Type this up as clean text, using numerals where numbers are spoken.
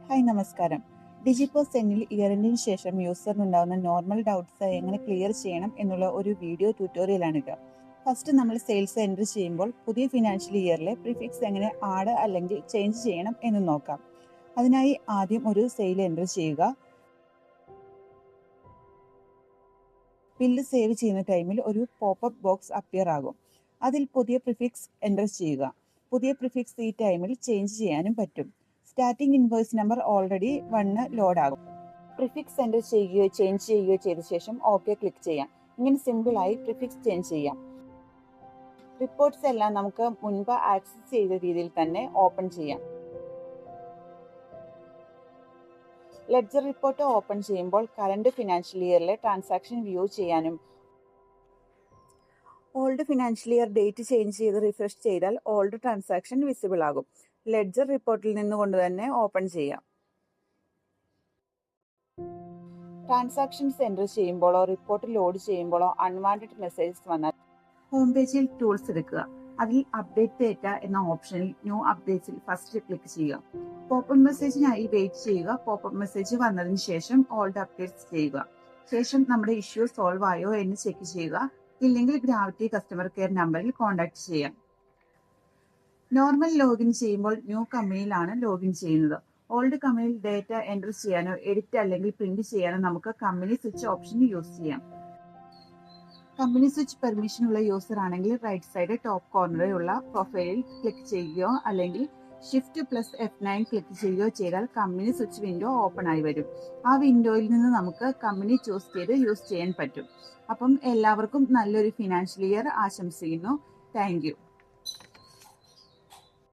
Hi നമസ്കാരം. ഡിജിപോസ് സെന്നിൽ year എൻഡിന് ശേഷം യൂസറിനുണ്ടാകുന്ന normal doubts എങ്ങനെ ക്ലിയർ ചെയ്യണം എന്നുള്ള ഒരു വീഡിയോ ട്യൂട്ടോറിയലാണിത്. ഫസ്റ്റ് നമ്മൾ സെയിൽസ് എൻട്രി ചെയ്യുമ്പോൾ പുതിയ ഫിനാൻഷ്യൽ ഇയറിലെ പ്രിഫിക്സ് എങ്ങനെ ആഡ് അല്ലെങ്കിൽ ചേഞ്ച് ചെയ്യണം എന്ന് നോക്കാം. അതിനായി ആദ്യം ഒരു സെയിൽ എൻട്രി ചെയ്യുക. ബില്ല് സേവ് ചെയ്യുന്ന ടൈമിൽ ഒരു പോപ്പപ്പ് ബോക്സ് അപ്പിയർ ആകും. അതിൽ പുതിയ പ്രിഫിക്സ് എൻറ്റർ ചെയ്യുക. പുതിയ പ്രിഫിക്സ് ഈ ടൈമിൽ ചേഞ്ച് ചെയ്യാനും പറ്റും. Starting invoice number already 1 load ആകും. പ്രിഫിക്സ് എൻറ്റർ ചെയ്യുകയോ ചേഞ്ച് ചെയ്യുകയോ ചെയ്ത ശേഷം ഓക്കെ ക്ലിക്ക് ചെയ്യാം. ഇങ്ങനെ സിമ്പിളായി പ്രിഫിക്സ് ചേഞ്ച് ചെയ്യാം. റിപ്പോർട്ട്സ് എല്ലാം നമുക്ക് മുൻപ് ആക്സസ് ചെയ്ത രീതിയിൽ തന്നെ ഓപ്പൺ ചെയ്യാം. ലെഡ്ജർ റിപ്പോർട്ട് ഓപ്പൺ ചെയ്യുമ്പോൾ കറന്റ് ഫിനാൻഷ്യൽ ഇയറിലെ ട്രാൻസാക്ഷൻ വ്യൂ ചെയ്യാനും old financial year date change ചെയ്ത് റിഫ്രഷ് ചെയ്താൽ ഓൾഡ് ട്രാൻസാക്ഷൻ വിസിബിൾ ആകും. ലെഡ്ജർ റിപ്പോർട്ടിൽ നിന്നുകൊണ്ട് തന്നെ ഓപ്പൺ ചെയ്യാം. ട്രാൻസാക്ഷൻസ് എൻറ്റർ ചെയ്യുമ്പോഴോ റിപ്പോർട്ട് ലോഡ് ചെയ്യുമ്പോഴോ അൺവാണ്ടഡ് മെസ്സേജസ് വന്നാൽ ഹോം പേജിൽ ടൂൾസ് എടുക്കുക. അതിൽ അപ്ഡേറ്റ് ഡേറ്റ എന്ന ഓപ്ഷനിൽ ന്യൂ അപ്ഡേറ്റ്സിൽ ഫസ്റ്റ് ക്ലിക്ക് ചെയ്യുക. പോപ്പപ്പ് മെസ്സേജിനായി വെയിറ്റ് ചെയ്യുക. പോപ്പപ്പ് മെസ്സേജ് വന്നതിന് ശേഷം ഓൾഡ് അപ്ഡേറ്റ്സ് ചെയ്യുക. ശേഷം നമ്മുടെ ഇഷ്യൂ സോൾവ് ആയോ എന്ന് ചെക്ക് ചെയ്യുക. ഇല്ലെങ്കിൽ ഗ്രാവിറ്റി കസ്റ്റമർ കെയർ നമ്പറിൽ കോൺടാക്ട് ചെയ്യാം. നോർമൽ ലോഗിൻ ചെയ്യുമ്പോൾ ന്യൂ കമ്പനിയിലാണ് ലോഗിൻ ചെയ്യുന്നത്. ഓൾഡ് കമ്പനിയിൽ ഡേറ്റ എൻറ്റർ ചെയ്യാനോ എഡിറ്റ് അല്ലെങ്കിൽ പ്രിന്റ് ചെയ്യാനോ നമുക്ക് കമ്പനി സ്വിച്ച് ഓപ്ഷൻ യൂസ് ചെയ്യാം. കമ്പനി സ്വിച്ച് പെർമിഷൻ ഉള്ള യൂസർ ആണെങ്കിൽ റൈറ്റ് സൈഡ് ടോപ്പ് കോർണറിൽ ഉള്ള പ്രൊഫൈലിൽ ക്ലിക്ക് ചെയ്യുകയോ അല്ലെങ്കിൽ ഷിഫ്റ്റ് പ്ലസ് F9 ക്ലിക്ക് ചെയ്യുകയോ ചെയ്താൽ കമ്പനി സ്വിച്ച് വിൻഡോ ഓപ്പൺ ആയി വരും. ആ വിൻഡോയിൽ നിന്ന് നമുക്ക് കമ്പനി ചൂസ് ചെയ്ത് യൂസ് ചെയ്യാൻ പറ്റും. അപ്പം എല്ലാവർക്കും നല്ലൊരു ഫിനാൻഷ്യൽ ഇയർ ആശംസിക്കുന്നു. Thank you.